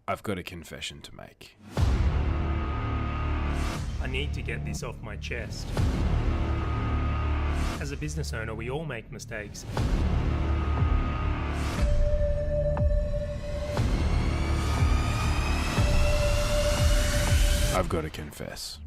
I've got a confession to make. I need to get this off my chest. As a business owner, we all make mistakes. I've got to confess.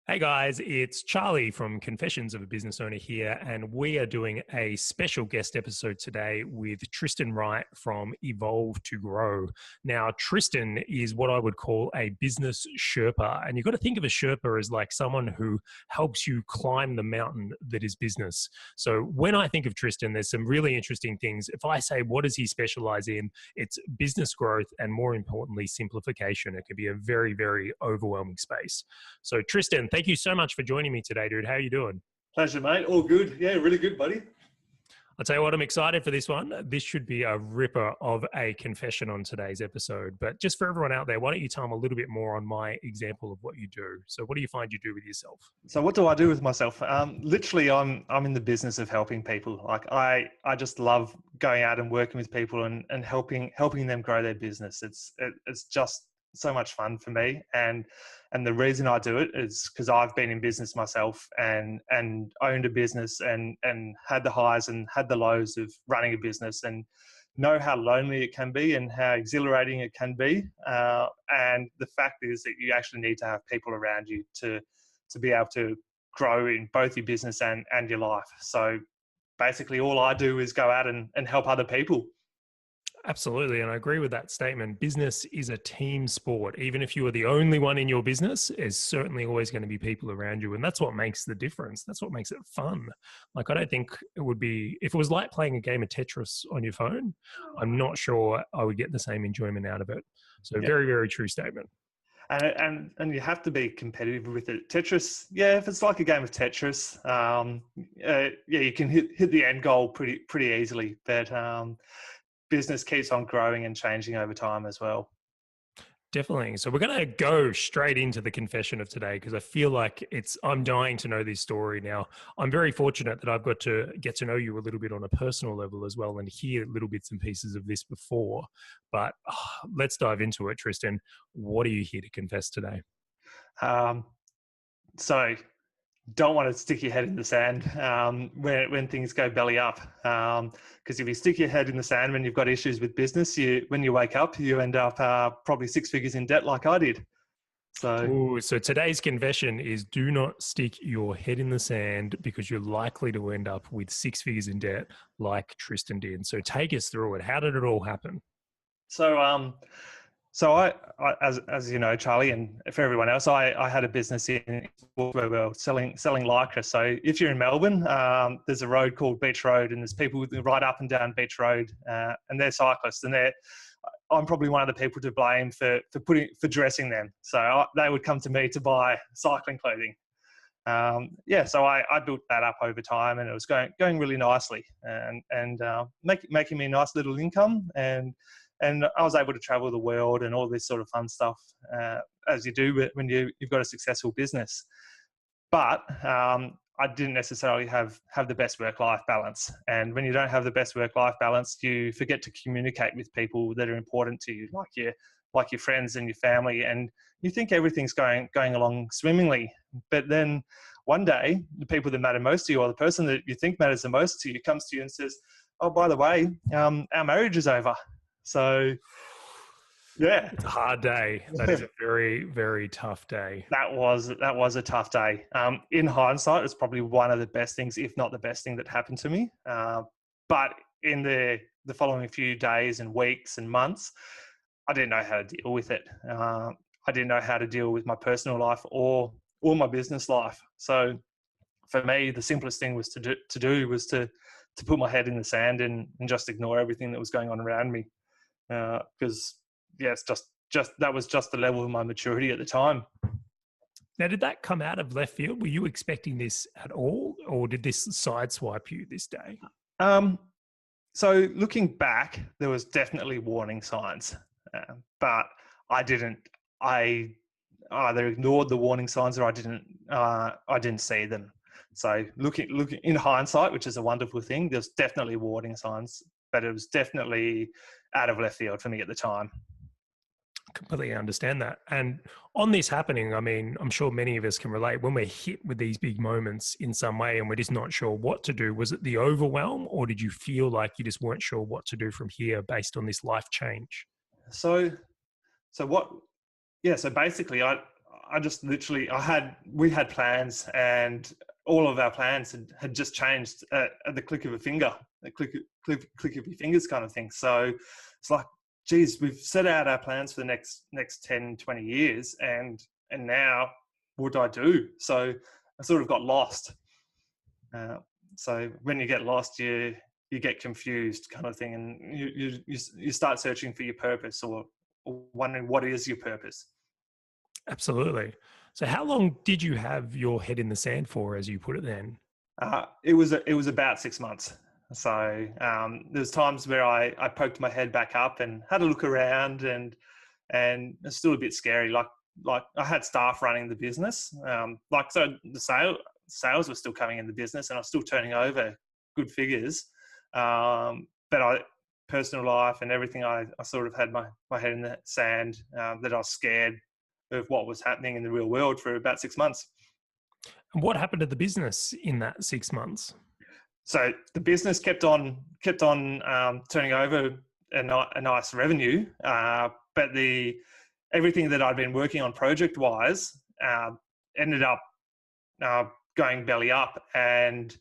Hey guys, it's Charlie from Confessions of a Business Owner here, and we are doing a special guest episode today with Tristan Wright from Evolve to Grow. Now, Tristan is what I would call a business Sherpa, and you've got to think of a Sherpa as like someone who helps you climb the mountain that is business. So when I think of Tristan, there's some really interesting things. If I say, what does he specialize in? It's business growth and, more importantly, simplification. It could be a very, very overwhelming space. So Tristan, thank you so much for joining me today, dude. How are you doing? Pleasure, mate. All good. Yeah, really good, buddy. I'll tell you what, I'm excited for this one. This should be a ripper of a confession on today's episode. But just for everyone out there, why don't you tell them a little bit more on my example of what you do? So what do you find you do with yourself? So what do I do with myself? Literally, I'm in the business of helping people. Like I just love going out and working with people and helping them grow their business. It's just so much fun for me, and the reason I do it is because I've been in business myself and owned a business and had the highs and had the lows of running a business, and know how lonely it can be and how exhilarating it can be. And the fact is that you actually need to have people around you to be able to grow in both your business and your life. So basically all I do is go out and help other people. Absolutely. And I agree with that statement. Business is a team sport. Even if you are the only one in your business, there's certainly always going to be people around you. And that's what makes the difference. That's what makes it fun. Like, I don't think it would be, if it was like playing a game of Tetris on your phone, I'm not sure I would get the same enjoyment out of it. So very, very true statement. And you have to be competitive with it. Tetris, yeah, if it's like a game of Tetris, you can hit the end goal pretty easily. But business keeps on growing and changing over time as well. Definitely. So we're going to go straight into the confession of today because I feel like I'm dying to know this story now. I'm very fortunate that I've got to get to know you a little bit on a personal level as well and hear little bits and pieces of this before. But let's dive into it, Tristan. What are you here to confess today? So don't want to stick your head in the sand when things go belly up. Because if you stick your head in the sand when you've got issues with business, when you wake up, you end up probably 6 figures in debt like I did. So today's confession is do not stick your head in the sand because you're likely to end up with 6 figures in debt like Tristan did. So take us through it. How did it all happen? So I as you know, Charlie, and for everyone else, I had a business in where we were selling lycra. So if you're in Melbourne, there's a road called Beach Road, and there's people right up and down Beach Road, and they're cyclists, and I'm probably one of the people to blame for dressing them. So they would come to me to buy cycling clothing. So I built that up over time, and it was going really nicely, and making me a nice little income, and I was able to travel the world and all this sort of fun stuff, as you do when you've got a successful business. But I didn't necessarily have the best work-life balance. And when you don't have the best work-life balance, you forget to communicate with people that are important to you, like your friends and your family, and you think everything's going along swimmingly. But then one day, the people that matter most to you, or the person that you think matters the most to you, comes to you and says, "Oh, by the way, our marriage is over." So, yeah, it's a hard day. That is a very, very tough day. That was a tough day. In hindsight, it's probably one of the best things, if not the best thing that happened to me. But in the following few days and weeks and months, I didn't know how to deal with it. I didn't know how to deal with my personal life or my business life. So, for me, the simplest thing was to put my head in the sand and just ignore everything that was going on around me. Because it's just that was just the level of my maturity at the time. Now, did that come out of left field? Were you expecting this at all, or did this sideswipe you this day? So looking back, there was definitely warning signs, but I didn't. I either ignored the warning signs or I didn't see them. So looking in hindsight, which is a wonderful thing, there's definitely warning signs. but it was definitely out of left field for me at the time. Completely understand that. And on this happening, I mean, I'm sure many of us can relate when we're hit with these big moments in some way and we're just not sure what to do. Was it the overwhelm, or did you feel like you just weren't sure what to do from here based on this life change? So what? Yeah. So basically, I just literally, we had plans, and all of our plans had just changed at the click of a finger, a click of your fingers kind of thing. So it's like, geez, we've set out our plans for the next 10, 20 years, and now what do I do? So I sort of got lost. So when you get lost, you get confused kind of thing, and you start searching for your purpose, or wondering what is your purpose. Absolutely. So how long did you have your head in the sand for, as you put it then? It was about 6 months. So there's times where I poked my head back up and had a look around, and it's still a bit scary. Like I had staff running the business. So the sales were still coming in the business, and I was still turning over good figures. But personal life and everything, I sort of had my head in the sand, that I was scared of what was happening in the real world for about 6 months. And what happened to the business in that 6 months? So the business kept on turning over a nice revenue, but everything that I'd been working on project wise ended up going belly up, and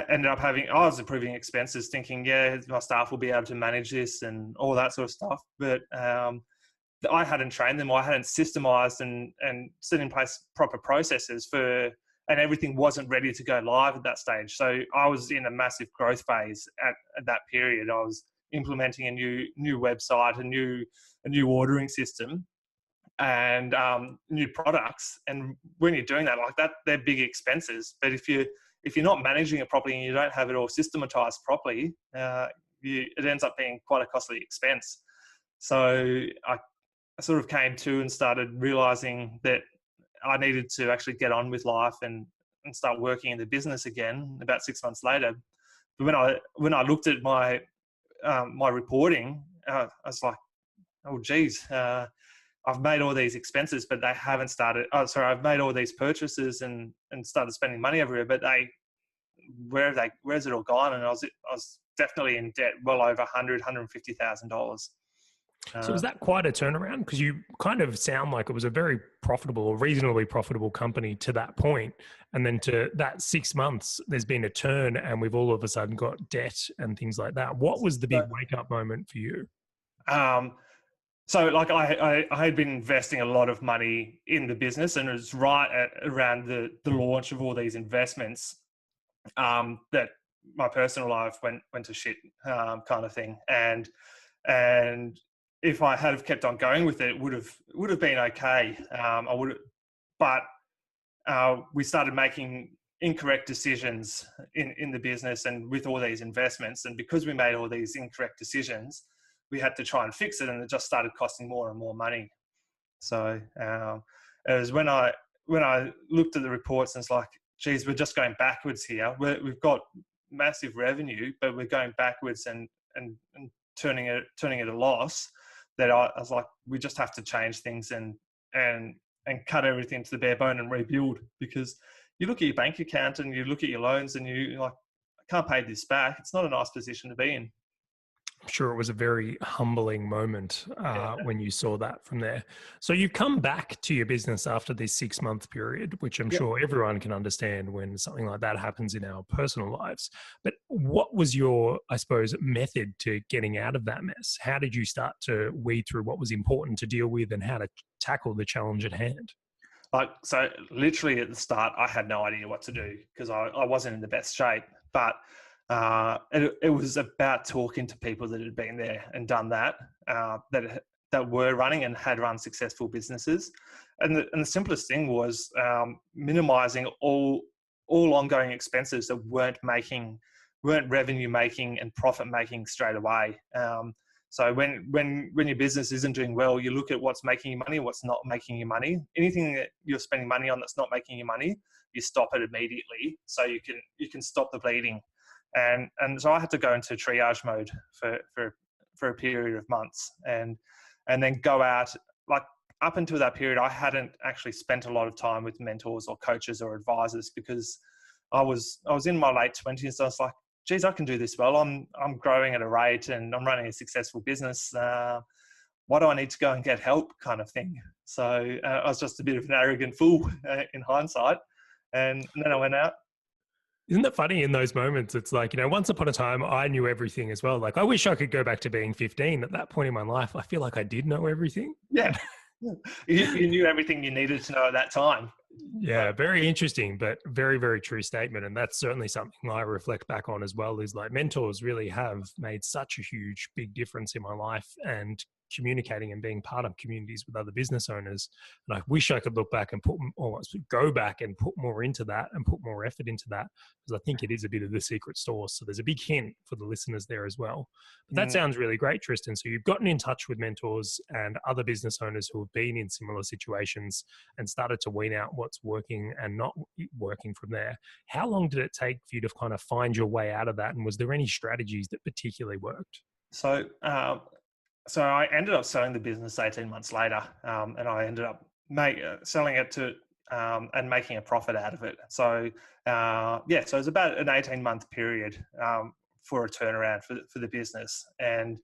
ended up I was approving expenses, thinking, yeah, my staff will be able to manage this and all that sort of stuff. But I hadn't trained them, or I hadn't systemized and set in place proper processes and everything wasn't ready to go live at that stage. So I was in a massive growth phase at that period. I was implementing a new website, a new ordering system, and new products. And when you're doing that like that, they're big expenses. But if you're not managing it properly and you don't have it all systematized properly, it ends up being quite a costly expense. So I sort of came to and started realizing that I needed to actually get on with life and start working in the business again about 6 months later. But when I looked at my reporting, I was like, oh geez, I've made all these expenses, but they haven't started. Oh, sorry, I've made all these purchases and started spending money everywhere, but where's it all gone? And I was definitely in debt, well over $150,000. So was that quite a turnaround? Because you kind of sound like it was a very profitable or reasonably profitable company to that point. And then to that 6 months, there's been a turn and we've all of a sudden got debt and things like that. What was the big wake up moment for you? So like I had been investing a lot of money in the business, and it was around the launch of all these investments that my personal life went to shit, kind of thing. And if I had have kept on going with it, it would have been okay. But we started making incorrect decisions in the business and with all these investments. And because we made all these incorrect decisions, we had to try and fix it, and it just started costing more and more money. So it was when I looked at the reports, and it's like, geez, we're just going backwards here. We've got massive revenue, but we're going backwards and turning it a loss. That I was like, we just have to change things and cut everything to the bare bone and rebuild. Because you look at your bank account and you look at your loans and you're like, I can't pay this back. It's not a nice position to be in. I'm sure it was a very humbling moment when you saw that from there. So you come back to your business after this 6 month period, which I'm sure everyone can understand when something like that happens in our personal lives. But what was your, I suppose, method to getting out of that mess? How did you start to weed through what was important to deal with and how to tackle the challenge at hand? So literally at the start, I had no idea what to do because I wasn't in the best shape. But it was about talking to people that had been there and done that were running and had run successful businesses. And the simplest thing was minimizing all ongoing expenses that weren't revenue making and profit making straight away. So when your business isn't doing well, you look at what's making you money, what's not making you money. Anything that you're spending money on that's not making you money, you stop it immediately so you can stop the bleeding. And so I had to go into triage mode for a period of months, and then go out. Like, up until that period, I hadn't actually spent a lot of time with mentors or coaches or advisors, because I was in my late 20s. So I was like, geez, I can do this well. I'm growing at a rate, and I'm running a successful business. Why do I need to go and get help, kind of thing? So I was just a bit of an arrogant fool in hindsight. And then I went out. Isn't that funny in those moments? It's like, once upon a time, I knew everything as well. Like, I wish I could go back to being 15. At that point in my life, I feel like I did know everything. Yeah. You knew everything you needed to know at that time. Yeah, very interesting, but very, very true statement. And that's certainly something I reflect back on as well, is like, mentors really have made such a huge, big difference in my life, and communicating and being part of communities with other business owners. And I wish I could look back and go back and put more into that and put more effort into that, because I think it is a bit of the secret sauce. So there's a big hint for the listeners there as well. But that sounds really great, Tristan. So you've gotten in touch with mentors and other business owners who have been in similar situations and started to wean out what's working and not working from there. How long did it take for you to kind of find your way out of that? And was there any strategies that particularly worked? So I ended up selling the business 18 months later, and I ended up selling it to and making a profit out of it. So so it was about an 18-month period for a turnaround for the business, and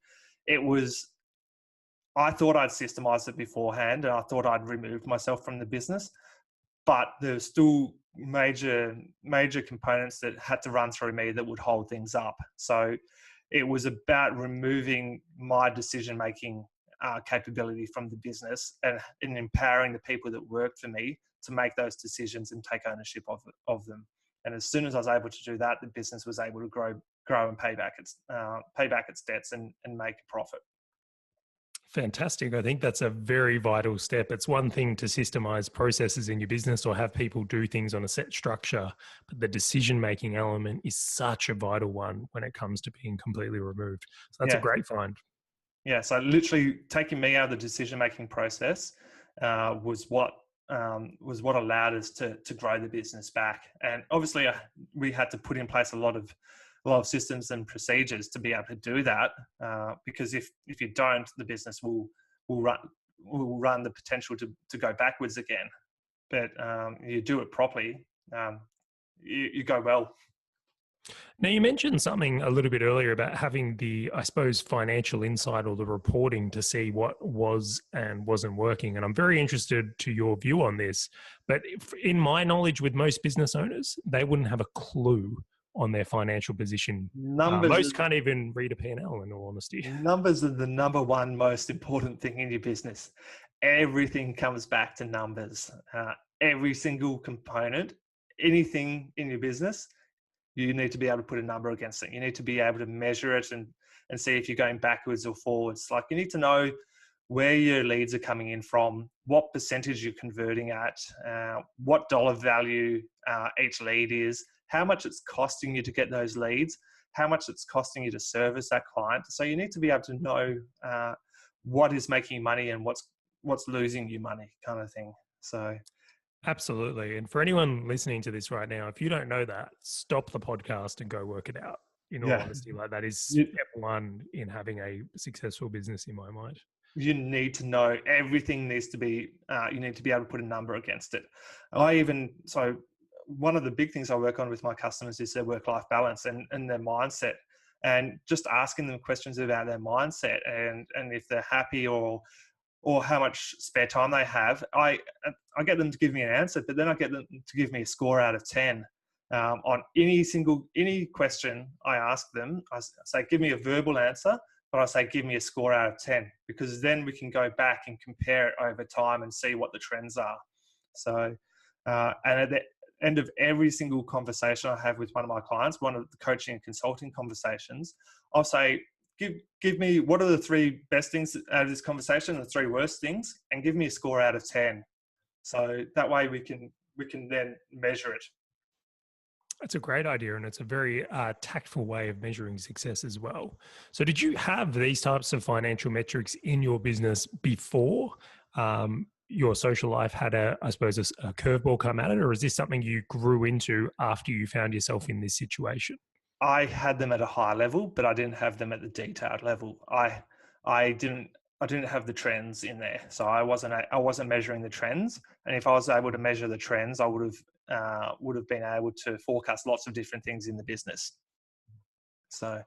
I thought I'd systemized it beforehand, and I thought I'd removed myself from the business, but there's still major components that had to run through me that would hold things up. So it was about removing my decision-making capability from the business, and empowering the people that worked for me to make those decisions and take ownership of them. And as soon as I was able to do that, the business was able to grow and pay back its debts and make a profit. Fantastic. I think that's a very vital step. It's one thing to systemize processes in your business or have people do things on a set structure, but the decision-making element is such a vital one when it comes to being completely removed. So that's a great find. Yeah. So literally taking me out of the decision-making process was what allowed us to grow the business back. And obviously we had to put in place a lot of systems and procedures to be able to do that, because if you don't, the business will run the potential to go backwards again. But you do it properly, you go well. Now, you mentioned something a little bit earlier about having the, I suppose, financial insight or the reporting to see what was and wasn't working. And I'm very interested to your view on this. But in my knowledge with most business owners, they wouldn't have a clue on their financial position. Most can't even read a P&L, in all honesty. Numbers are the number one most important thing in your business. Everything comes back to numbers. Every single component, anything in your business, you need to be able to put a number against it. You need to be able to measure it and see if you're going backwards or forwards. Like, you need to know where your leads are coming in from, what percentage you're converting at, what dollar value each lead is, how much it's costing you to get those leads, how much it's costing you to service that client. So you need to be able to know what is making money and what's losing you money, kind of thing. So absolutely. And for anyone listening to this right now, if you don't know that, stop the podcast and go work it out. In all honesty, like, that is step one in having a successful business in my mind. You need to know everything needs to be, you need to be able to put a number against it. So one of the big things I work on with my customers is their work-life balance and their mindset, and just asking them questions about their mindset and if they're happy or how much spare time they have. I get them to give me an answer, but then I get them to give me a score out of 10 on any question I ask them. I say, give me a verbal answer, but I say, give me a score out of 10, because then we can go back and compare it over time and see what the trends are. So, and at the end of every single conversation I have with one of my clients, one of the coaching and consulting conversations, I'll say, give me, what are the 3 best things out of this conversation, the 3 worst things, and give me a score out of 10. So that way we can then measure it. That's a great idea, and it's a very tactful way of measuring success as well. So did you have these types of financial metrics in your business before your social life had a curveball come at it, or is this something you grew into after you found yourself in this situation? I had them at a high level, but I didn't have them at the detailed level. I didn't have the trends in there, so I wasn't measuring the trends. And if I was able to measure the trends, I would have been able to forecast lots of different things in the business. So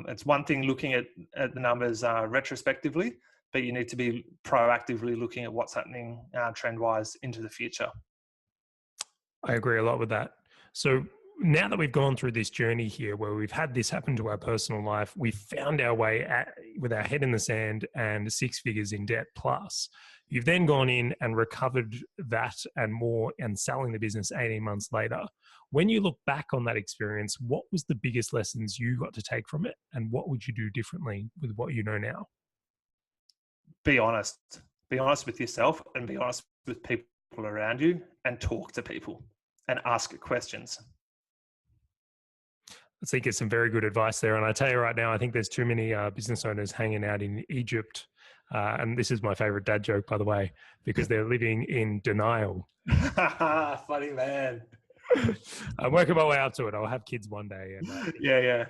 it's one thing looking at the numbers retrospectively, but you need to be proactively looking at what's happening trend-wise into the future. I agree a lot with that. So now that we've gone through this journey here where we've had this happen to our personal life, we found our way with our head in the sand and 6 figures in debt plus, you've then gone in and recovered that and more and selling the business 18 months later. When you look back on that experience, what was the biggest lessons you got to take from it? And what would you do differently with what you know now? Be honest. Be honest with yourself and be honest with people around you, and talk to people and ask questions. I think it's some very good advice there. And I tell you right now, I think there's too many business owners hanging out in Egypt. And this is my favorite dad joke, by the way, because they're living in denial. Funny man. I'm working my way up to it. I'll have kids one day. And, yeah.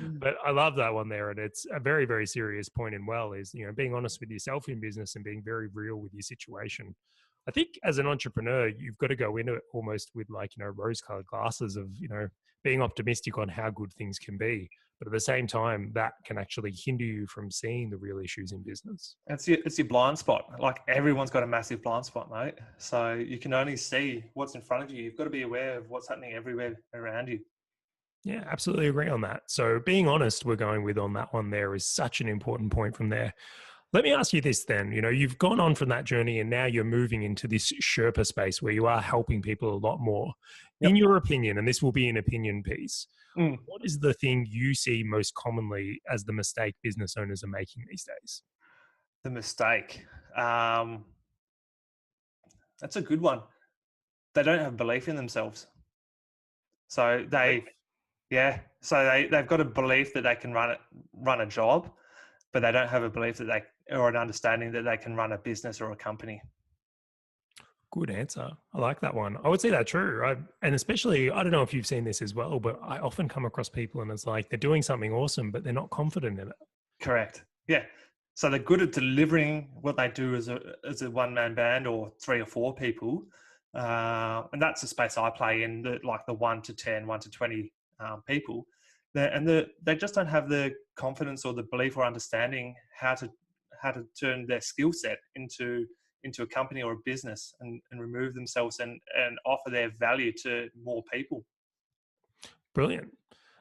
But I love that one there. And it's a very, very serious point in is, being honest with yourself in business and being very real with your situation. I think as an entrepreneur, you've got to go into it almost with rose-colored glasses of, being optimistic on how good things can be. But at the same time, that can actually hinder you from seeing the real issues in business. It's your blind spot. Like, everyone's got a massive blind spot, mate. So you can only see what's in front of you. You've got to be aware of what's happening everywhere around you. Yeah, absolutely agree on that. So being honest, we're going with on that one there is such an important point from there. Let me ask you this then, you've gone on from that journey and now you're moving into this Sherpa space where you are helping people a lot more. Yep. In your opinion, and this will be an opinion piece, what is the thing you see most commonly as the mistake business owners are making these days? The mistake. That's a good one. They don't have belief in themselves. So they've got a belief that they can run a job, but they don't have a belief or an understanding that they can run a business or a company. Good answer. I like that one. I would say that's true. And especially, I don't know if you've seen this as well, but I often come across people and it's like they're doing something awesome, but they're not confident in it. Correct. Yeah. So they're good at delivering what they do as a one-man band or 3 or 4 people. And that's the space I play in, the 1 to 10, 1 to 20 people. They just don't have the confidence or the belief or understanding how to turn their skill set into a company or a business and remove themselves and offer their value to more people. Brilliant.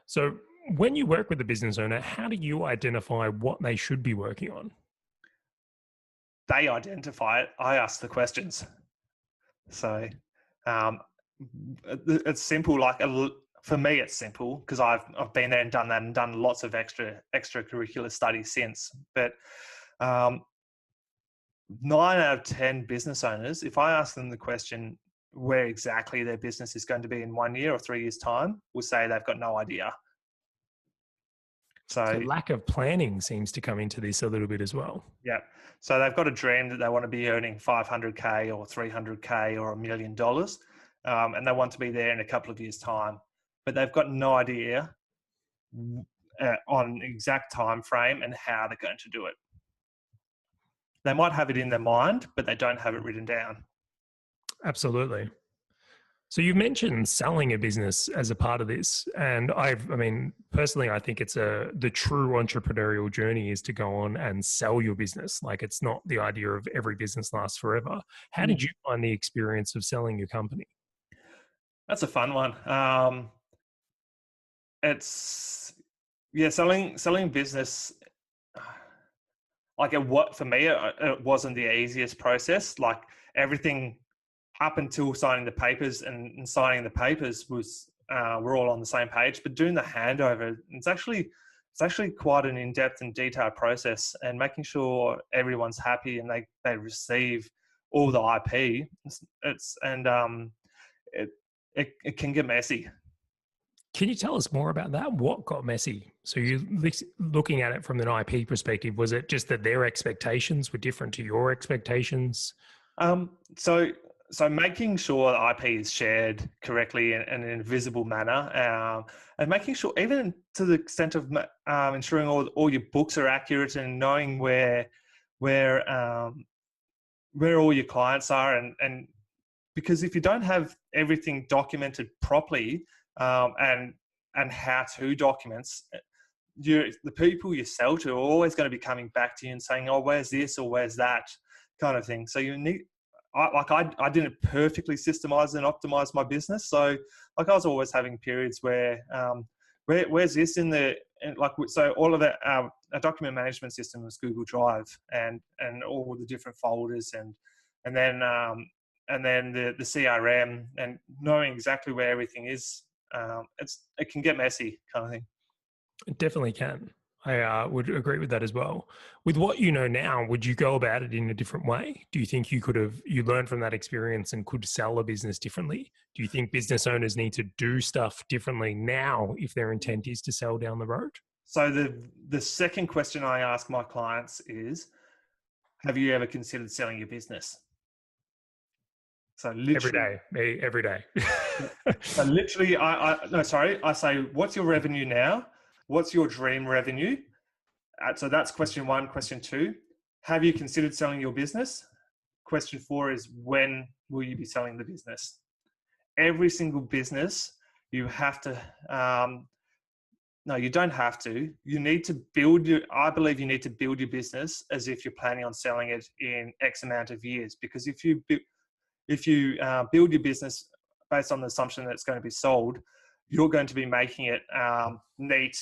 So when you work with a business owner, how do you identify what they should be working on? They identify it. I ask the questions. So it's simple. For me, it's simple because I've been there and done that and done lots of extracurricular studies since. But 9 out of 10 business owners, if I ask them the question where exactly their business is going to be in 1 year or 3 years' time, will say they've got no idea. So lack of planning seems to come into this a little bit as well. Yeah. So they've got a dream that they want to be earning $500K or $300K or $1 million. And they want to be there in a couple of years' time. But they've got no idea on exact time frame and how they're going to do it. They might have it in their mind, but they don't have it written down. Absolutely. So you mentioned selling a business as a part of this. And personally, I think it's the true entrepreneurial journey is to go on and sell your business. Like, it's not the idea of every business lasts forever. How did you find the experience of selling your company? That's a fun one. Selling business. For me, it wasn't the easiest process. Like, everything up until signing the papers and signing the papers was we're all on the same page. But doing the handover, it's actually quite an in-depth and detailed process, and making sure everyone's happy and they receive all the IP. It can get messy. Can you tell us more about that? What got messy? So you looking at it from an IP perspective, was it just that their expectations were different to your expectations? So So making sure the IP is shared correctly and in a visible manner, and making sure, even to the extent of ensuring all your books are accurate and knowing where all your clients are, and because if you don't have everything documented properly, and how-to documents, the people you sell to are always going to be coming back to you and saying, "Oh, where's this or where's that," kind of thing. So you need, I didn't perfectly systemize and optimize my business, so like I was always having periods where where's this in the, and like, so all of that, our document management system was Google Drive, and all the different folders, and then the CRM, and knowing exactly where everything is. It can get messy, kind of thing. It definitely can. I would agree with that as well. With what you know now, would you go about it in a different way? Do you think you learned from that experience and could sell a business differently? Do you think business owners need to do stuff differently now if their intent is to sell down the road? So the second question I ask my clients is, have you ever considered selling your business? So literally every day. So literally, I say, what's your revenue now? What's your dream revenue? So that's question one. Question two, have you considered selling your business? Question four is, when will you be selling the business? Every single business, you have to, no, you don't have to. You need to I believe you need to build your business as if you're planning on selling it in X amount of years. Because if you build your business based on the assumption that it's going to be sold, you're going to be making it neat,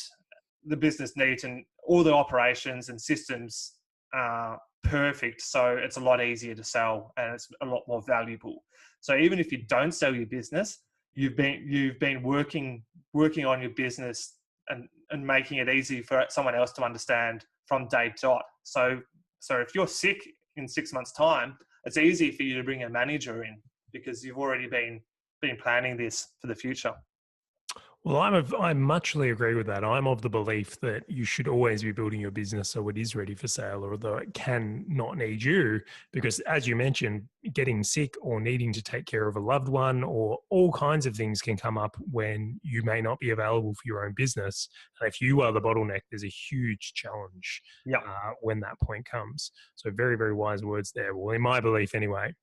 the business neat, and all the operations and systems perfect. So it's a lot easier to sell, and it's a lot more valuable. So even if you don't sell your business, you've been working on your business and making it easy for someone else to understand from day dot. So if you're sick in 6 months' time, it's easy for you to bring a manager in because you've already been planning this for the future. Well, I muchly agree with that. I'm of the belief that you should always be building your business so it is ready for sale, although it can not need you, because as you mentioned, getting sick or needing to take care of a loved one or all kinds of things can come up when you may not be available for your own business. And if you are the bottleneck, there's a huge challenge when that point comes. So very, very wise words there. Well, in my belief anyway.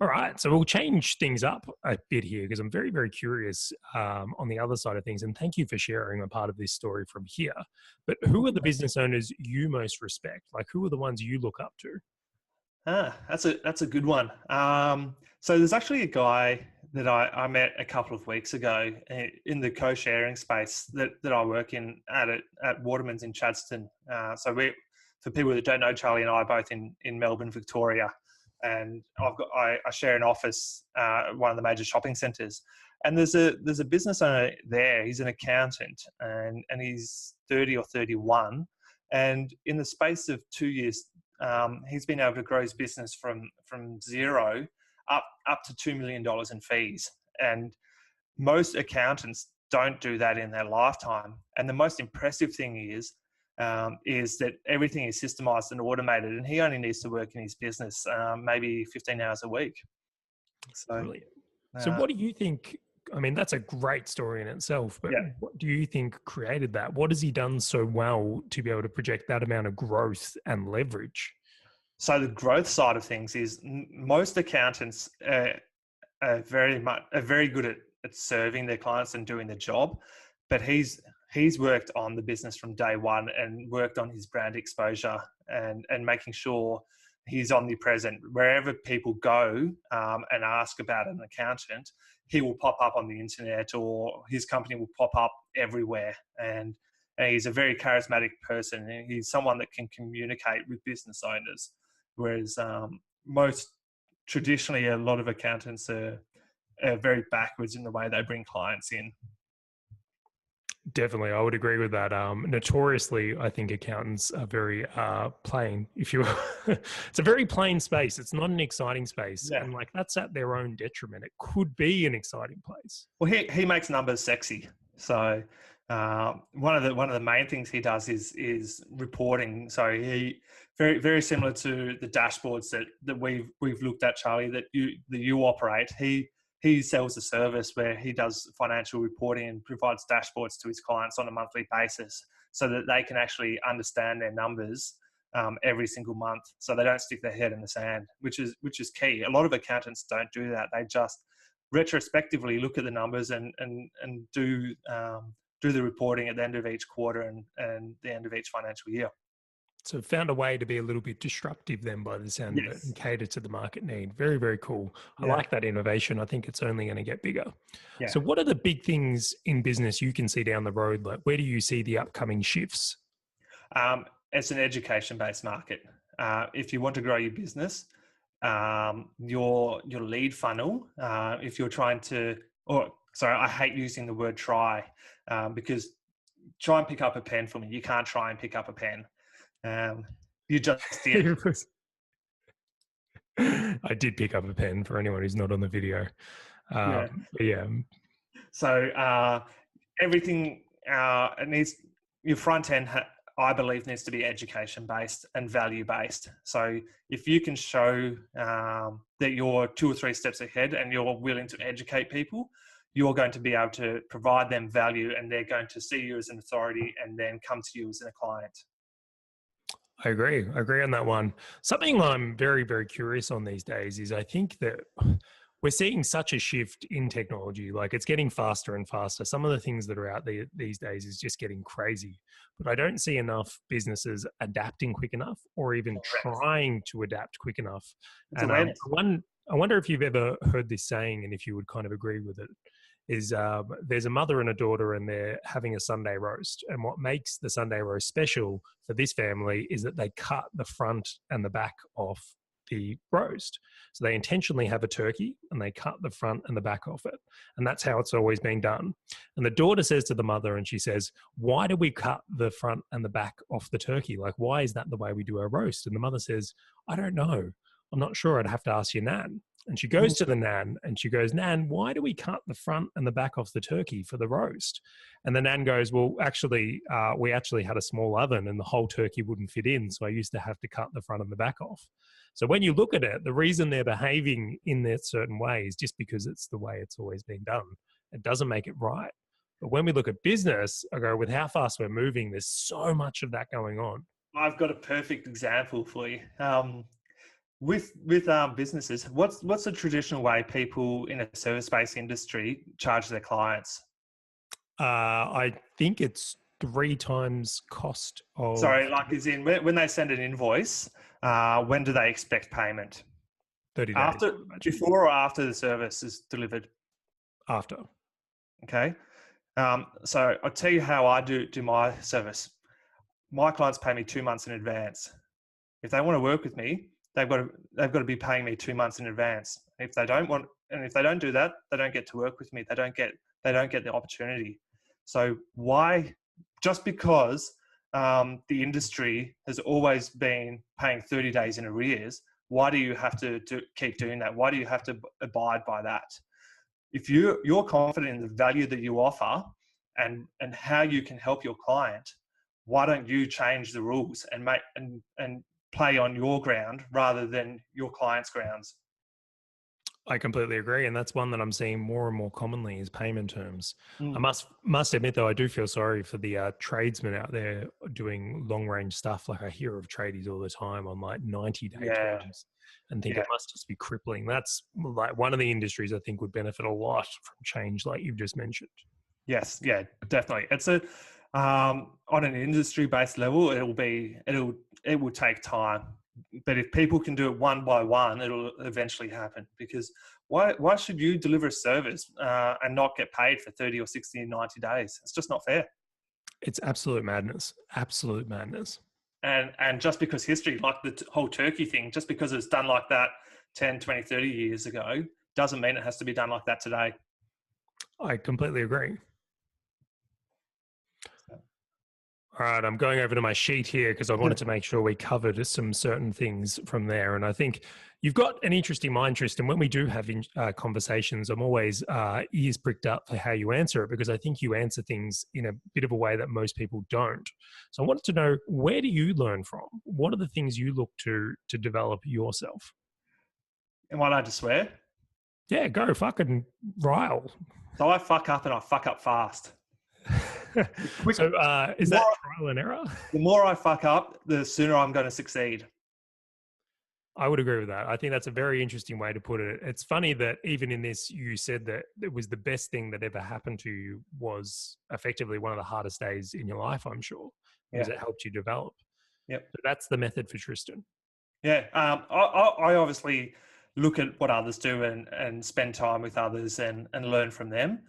All right, so we'll change things up a bit here because I'm very, very curious on the other side of things. And thank you for sharing a part of this story from here. But who are the business owners you most respect? Like, who are the ones you look up to? That's a good one. So there's actually a guy that I met a couple of weeks ago in the co-sharing space that I work in at Waterman's in Chadstone. So for people that don't know, Charlie and I are both in Melbourne, Victoria. And I share an office at one of the major shopping centres, and there's a business owner there. He's an accountant, and he's 30 or 31, and in the space of 2 years, he's been able to grow his business from zero up to $2 million in fees. And most accountants don't do that in their lifetime. And the most impressive thing is that everything is systemized and automated, and he only needs to work in his business maybe 15 hours a week. So, brilliant. So what do you think? I mean, that's a great story in itself, but what do you think created that? What has he done so well to be able to project that amount of growth and leverage? So the growth side of things is most accountants are very good at serving their clients and doing the job, but he's worked on the business from day one and worked on his brand exposure and making sure he's omnipresent. Wherever people go and ask about an accountant, he will pop up on the internet, or his company will pop up everywhere. And he's a very charismatic person. And he's someone that can communicate with business owners. Whereas traditionally, a lot of accountants are very backwards in the way they bring clients in. Definitely, I would agree with that. Notoriously, I think accountants are very plain. If you, it's a very plain space. It's not an exciting space, and like that's at their own detriment. It could be an exciting place. Well, he makes numbers sexy. So One of the main things he does is reporting. So he very similar to the dashboards that we've looked at, Charlie, that you operate. He sells a service where he does financial reporting and provides dashboards to his clients on a monthly basis, so that they can actually understand their numbers every single month, so they don't stick their head in the sand, which is key. A lot of accountants don't do that. They just retrospectively look at the numbers and do the reporting at the end of each quarter and the end of each financial year. So found a way to be a little bit disruptive then, by the sound of it, and cater to the market need. Very, very cool. I like that innovation. I think it's only going to get bigger. Yeah. So what are the big things in business you can see down the road? Like, where do you see the upcoming shifts? It's an education-based market. If you want to grow your business, your lead funnel, if you're trying to, I hate using the word try, because try and pick up a pen for me. You can't try and pick up a pen. You just did. I did pick up a pen for anyone who's not on the video. Yeah. So everything it needs, your front end, I believe, needs to be education based and value based. So if you can show that you're 2 or 3 steps ahead and you're willing to educate people, you're going to be able to provide them value, and they're going to see you as an authority and then come to you as a client. I agree on that one. Something I'm very, very curious on these days is I think that we're seeing such a shift in technology. Like, it's getting faster and faster. Some of the things that are out there these days is just getting crazy. But I don't see enough businesses adapting quick enough, or even trying to adapt quick enough. And I wonder if you've ever heard this saying, and if you would kind of agree with it, is there's a mother and a daughter, and they're having a Sunday roast. And what makes the Sunday roast special for this family is that they cut the front and the back off the roast. So they intentionally have a turkey and they cut the front and the back off it. And that's how it's always been done. And the daughter says to the mother, and she says, "Why do we cut the front and the back off the turkey? Like, why is that the way we do our roast?" And the mother says, "I don't know. I'm not sure. I'd have to ask your nan." And she goes to the nan and she goes, "Nan, why do we cut the front and the back off the turkey for the roast?" And the nan goes, "Well, actually, we actually had a small oven and the whole turkey wouldn't fit in. So I used to have to cut the front and the back off." So when you look at it, the reason they're behaving in that certain way is just because it's the way it's always been done. It doesn't make it right. But when we look at business, I go, with how fast we're moving, there's so much of that going on. I've got a perfect example for you. With businesses, what's the traditional way people in a service-based industry charge their clients? I think it's 3 times cost of... Sorry, like as in when they send an invoice, when do they expect payment? 30 days. Before or after the service is delivered? After. Okay. So I'll tell you how I do my service. My clients pay me 2 months in advance. If they want to work with me, they've got to be paying me 2 months in advance. If they don't do that, they don't get to work with me. They don't get the opportunity. So why? Just because the industry has always been paying 30 days in arrears, why do you have to keep doing that? Why do you have to abide by that? If you're confident in the value that you offer and how you can help your client, why don't you change the rules and play on your ground rather than your client's grounds? I completely agree. And that's one that I'm seeing more and more commonly is payment terms. I must admit, though, I do feel sorry for the tradesmen out there doing long range stuff. Like, I hear of tradies all the time on like 90-day terms and think it must just be crippling. That's like one of the industries I think would benefit a lot from change like you've just mentioned. Yes. Yeah, definitely. It's a, on an industry based level, it will take time. But if people can do it one by one, it'll eventually happen. Because why should you deliver a service and not get paid for 30 or 60 or 90 days? It's just not fair. It's absolute madness. Absolute madness. And just because history, like the whole turkey thing, just because it's done like that 10, 20, 30 years ago, doesn't mean it has to be done like that today. I completely agree. All right, I'm going over to my sheet here because I wanted to make sure we covered some certain things from there. And I think you've got an interesting mind, Tristan. When we do have conversations, I'm always ears pricked up for how you answer it because I think you answer things in a bit of a way that most people don't. So I wanted to know, where do you learn from? What are the things you look to develop yourself? Am I allowed to swear? Yeah, go fucking rile. So I fuck up and I fuck up fast. Quick, So is that trial and error? The more I fuck up, the sooner I'm going to succeed. I would agree with that. I think that's a very interesting way to put it. It's funny that even in this, you said that it was the best thing that ever happened to you was effectively one of the hardest days in your life, I'm sure, because it helped you develop. Yep. So that's the method for Tristan. Yeah. I obviously look at what others do and spend time with others and learn from them.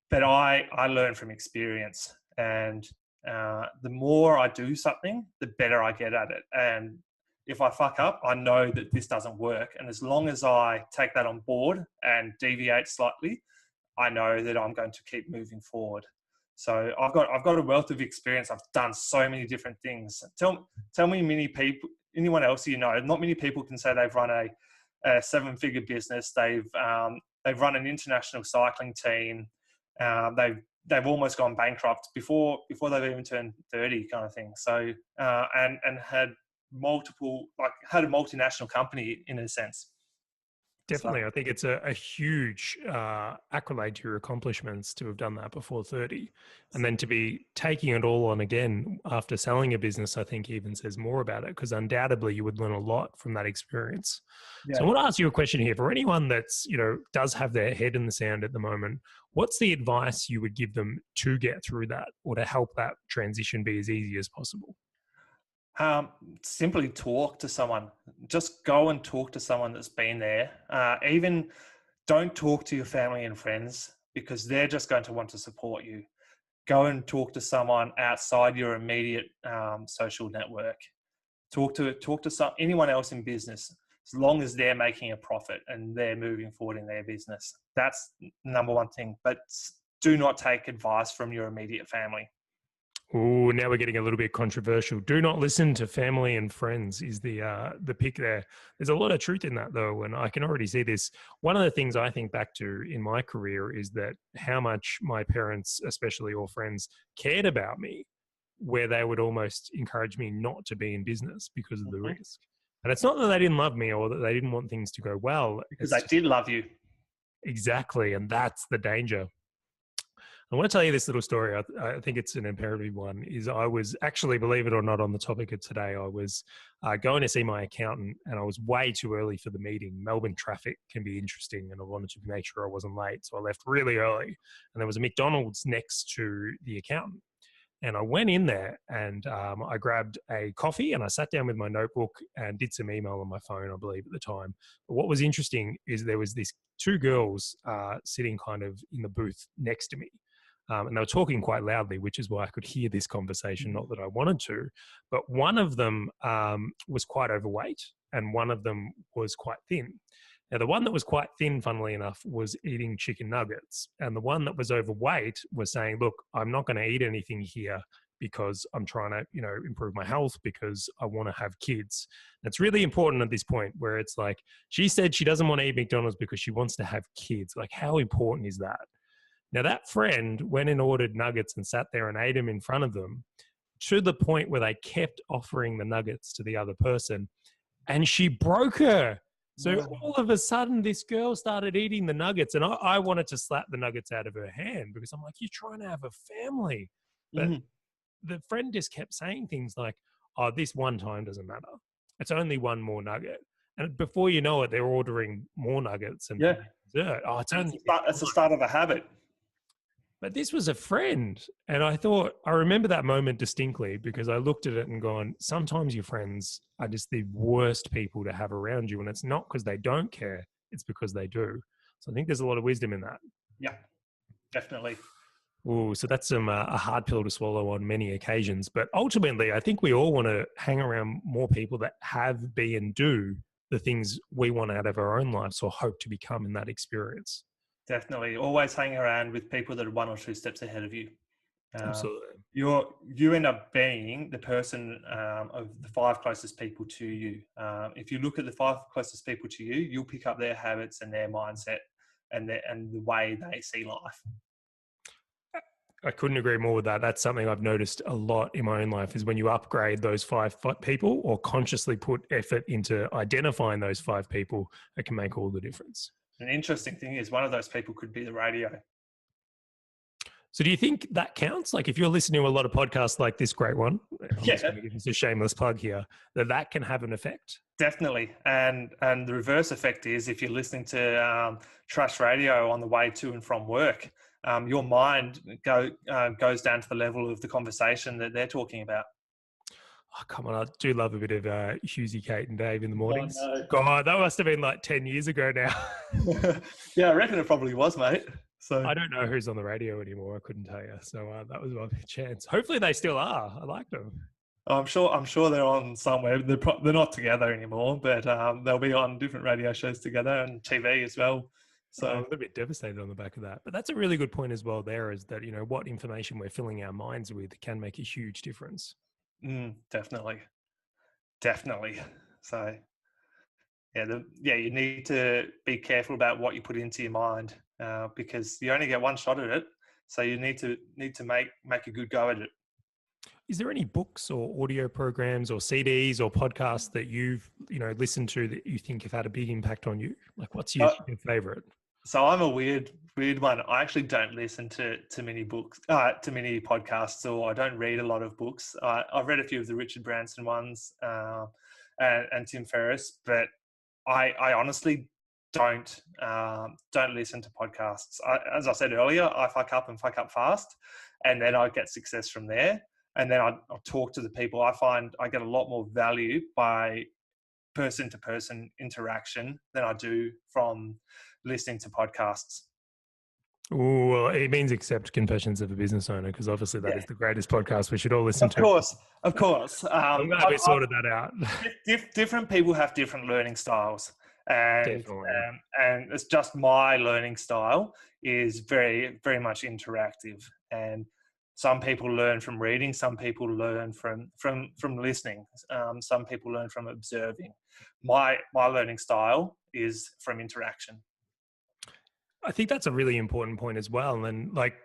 But I learn from experience. And the more I do something, the better I get at it. And if I fuck up, I know that this doesn't work. And as long as I take that on board and deviate slightly, I know that I'm going to keep moving forward. So I've got a wealth of experience. I've done so many different things. Tell me many people, anyone else you know, not many people can say they've run a seven-figure business. They've run an international cycling team. They've almost gone bankrupt before they've even turned 30, kind of thing. So and had had a multinational company in a sense. Definitely. I think it's a huge accolade to your accomplishments to have done that before 30. And then to be taking it all on again after selling a business, I think even says more about it, because undoubtedly you would learn a lot from that experience. Yeah. So I want to ask you a question here. For anyone that's, does have their head in the sand at the moment, what's the advice you would give them to get through that or to help that transition be as easy as possible? Simply talk to someone. Just go and talk to someone that's been there. Even don't talk to your family and friends because they're just going to want to support you. Go and talk to someone outside your immediate social network. Talk to anyone else in business, as long as they're making a profit and they're moving forward in their business. That's number one thing. But do not take advice from your immediate family. Oh, now we're getting a little bit controversial. Do not listen to family and friends is the pick there. There's a lot of truth in that though, and I can already see this. One of the things I think back to in my career is that how much my parents, especially or friends, cared about me, where they would almost encourage me not to be in business because of the risk. And it's not that they didn't love me or that they didn't want things to go well. Because they did love you. Exactly, and that's the danger. I want to tell you this little story. I think it's an imperative one. Is I was actually, believe it or not, on the topic of today, I was going to see my accountant and I was way too early for the meeting. Melbourne traffic can be interesting and I wanted to make sure I wasn't late. So I left really early and there was a McDonald's next to the accountant. And I went in there and I grabbed a coffee and I sat down with my notebook and did some email on my phone, I believe, at the time. But what was interesting is there was these two girls sitting kind of in the booth next to me. And they were talking quite loudly, which is why I could hear this conversation, not that I wanted to. But one of them was quite overweight and one of them was quite thin. Now, the one that was quite thin, funnily enough, was eating chicken nuggets. And the one that was overweight was saying, look, I'm not going to eat anything here because I'm trying to, improve my health because I want to have kids. And it's really important at this point where it's like, she said she doesn't want to eat McDonald's because she wants to have kids. Like, how important is that? Now, that friend went and ordered nuggets and sat there and ate them in front of them to the point where they kept offering the nuggets to the other person and she broke her. So all of a sudden, this girl started eating the nuggets and I wanted to slap the nuggets out of her hand because I'm like, you're trying to have a family. But the friend just kept saying things like, oh, this one time doesn't matter. It's only one more nugget. And before you know it, they're ordering more nuggets and dessert. Oh, it's the start of a habit. But this was a friend. And I remember that moment distinctly because I looked at it and gone, sometimes your friends are just the worst people to have around you. And it's not because they don't care, it's because they do. So I think there's a lot of wisdom in that. Yeah, definitely. Oh, so that's a hard pill to swallow on many occasions. But ultimately, I think we all want to hang around more people that have, be, and do the things we want out of our own lives or hope to become in that experience. Definitely. Always hang around with people that are one or two steps ahead of you. Absolutely. You end up being the person of the five closest people to you. If you look at the five closest people to you, you'll pick up their habits and their mindset and the way they see life. I couldn't agree more with that. That's something I've noticed a lot in my own life is when you upgrade those five people or consciously put effort into identifying those five people, it can make all the difference. An interesting thing is one of those people could be the radio. So do you think that counts? Like if you're listening to a lot of podcasts like this great one, I'm just going to give this a shameless plug here, that can have an effect? Definitely. And the reverse effect is if you're listening to trash radio on the way to and from work, your mind goes down to the level of the conversation that they're talking about. Oh, come on. I do love a bit of Hughesy, Kate and Dave in the mornings. Oh, no. God, that must have been like 10 years ago now. Yeah, I reckon it probably was, mate. So I don't know who's on the radio anymore. I couldn't tell you. So that was my chance. Hopefully they still are. I like them. I'm sure they're on somewhere. They're not together anymore, but they'll be on different radio shows together and TV as well. So I'm a bit devastated on the back of that. But that's a really good point as well there is that, what information we're filling our minds with can make a huge difference. Definitely. So you need to be careful about what you put into your mind because you only get one shot at it. So you need to make a good go at it. Is there any books or audio programs or CDs or podcasts that you've listened to that you think have had a big impact on you? Like, what's your favorite? So I'm a weird one. I actually don't listen to many books, to many podcasts, or I don't read a lot of books. I've read a few of the Richard Branson ones and Tim Ferriss, but I honestly don't listen to podcasts. As I said earlier, I fuck up and fuck up fast, and then I get success from there. And then I'll talk to the people. I find I get a lot more value by person-to-person interaction than I do from listening to podcasts. Oh, well, it means accept Confessions of a Business Owner because obviously that is the greatest podcast we should all listen to. Of course. I'm glad we sorted that out. Different people have different learning styles. And it's just my learning style is very, very much interactive. And some people learn from reading. Some people learn from listening. Some people learn from observing. My learning style is from interaction. I think that's a really important point as well. And like,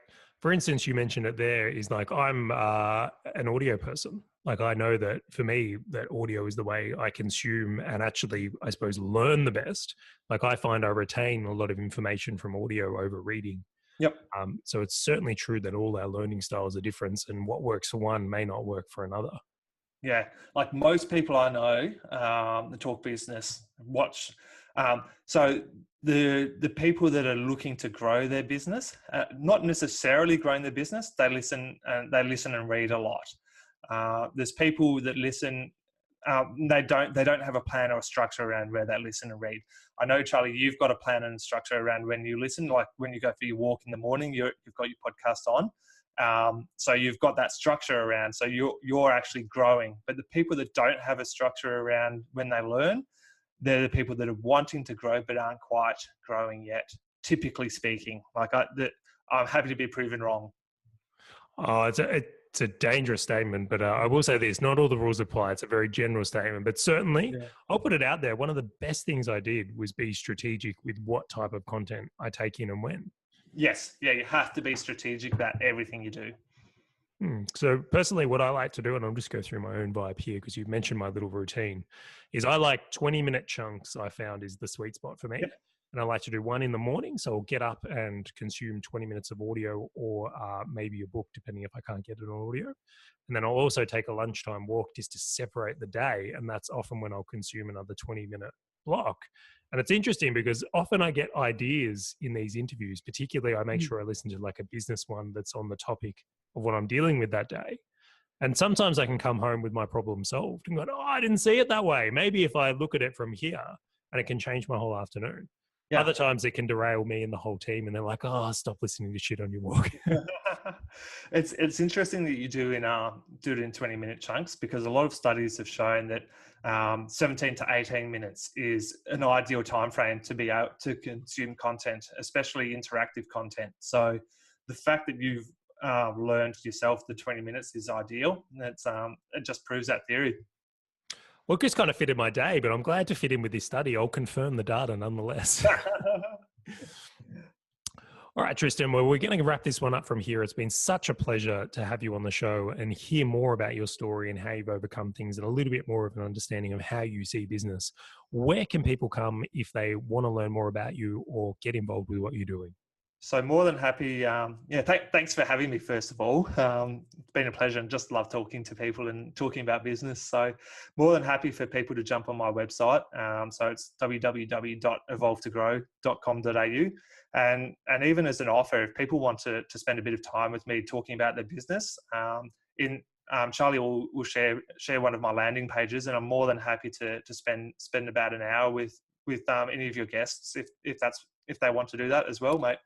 for instance, you mentioned it there is like, I'm an audio person. Like I know that for me, that audio is the way I consume and actually, I suppose, learn the best. Like I find I retain a lot of information from audio over reading. Yep. So it's certainly true that all our learning styles are different and what works for one may not work for another. Yeah. Like most people I know, that talk business, watch. So the people that are looking to grow their business, not necessarily growing their business, they listen and read a lot. There's people that listen. They don't have a plan or a structure around where they listen and read. I know, Charlie, you've got a plan and structure around when you listen. Like when you go for your walk in the morning, you've got your podcast on. So you've got that structure around. So you're actually growing. But the people that don't have a structure around when they learn, they're the people that are wanting to grow but aren't quite growing yet. Typically speaking, like I'm happy to be proven wrong. Oh, it's a dangerous statement, but I will say this, not all the rules apply. It's a very general statement, but certainly I'll put it out there. One of the best things I did was be strategic with what type of content I take in and when. Yes. Yeah. You have to be strategic about everything you do. So personally, what I like to do, and I'll just go through my own vibe here because you've mentioned my little routine, is I like 20-minute chunks. I found is the sweet spot for me. Yep. And I like to do one in the morning. So I'll get up and consume 20 minutes of audio or maybe a book, depending if I can't get it on audio. And then I'll also take a lunchtime walk just to separate the day. And that's often when I'll consume another 20-minute block. And it's interesting because often I get ideas in these interviews, particularly I make sure I listen to like a business one that's on the topic of what I'm dealing with that day. And sometimes I can come home with my problem solved and go, oh, I didn't see it that way. Maybe if I look at it from here, and it can change my whole afternoon. Yeah. Other times it can derail me and the whole team and they're like, oh, stop listening to shit on your walk. It's interesting that you do it in 20-minute chunks because a lot of studies have shown that 17 to 18 minutes is an ideal time frame to be able to consume content, especially interactive content. So the fact that you've learned yourself, the 20 minutes is ideal. That's it just proves that theory. Well, it just kind of fitted my day, but I'm glad to fit in with this study. I'll confirm the data nonetheless. All right, Tristan, well, we're going to wrap this one up from here. It's been such a pleasure to have you on the show and hear more about your story and how you've overcome things and a little bit more of an understanding of how you see business. Where can people come if they want to learn more about you or get involved with what you're doing? So more than happy. Thanks for having me, first of all. It's been a pleasure and just love talking to people and talking about business. So more than happy for people to jump on my website. So it's www.evolvetogrow.com.au. And even as an offer, if people want to spend a bit of time with me talking about their business, Charlie will share one of my landing pages, and I'm more than happy to spend about an hour with any of your guests if they want to do that as well, mate.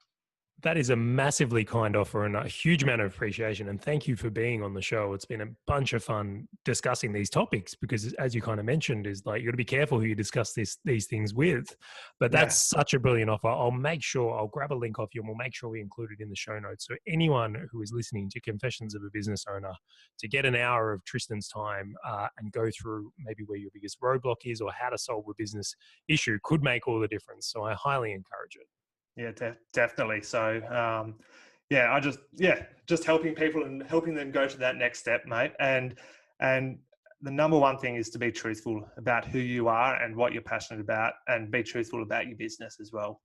That is a massively kind offer and a huge amount of appreciation. And thank you for being on the show. It's been a bunch of fun discussing these topics because, as you kind of mentioned, is like you got to be careful who you discuss these things with. But that's such a brilliant offer. I'll grab a link off you and we'll make sure we include it in the show notes. So anyone who is listening to Confessions of a Business Owner, to get an hour of Tristan's time and go through maybe where your biggest roadblock is or how to solve a business issue could make all the difference. So I highly encourage it. Yeah, definitely. So, just helping people and helping them go to that next step, mate. And the number one thing is to be truthful about who you are and what you're passionate about, and be truthful about your business as well.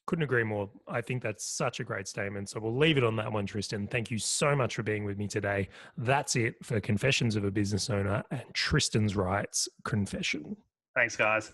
Couldn't agree more. I think that's such a great statement. So we'll leave it on that one, Tristan. Thank you so much for being with me today. That's it for Confessions of a Business Owner and Tristan Wright's Confession. Thanks, guys.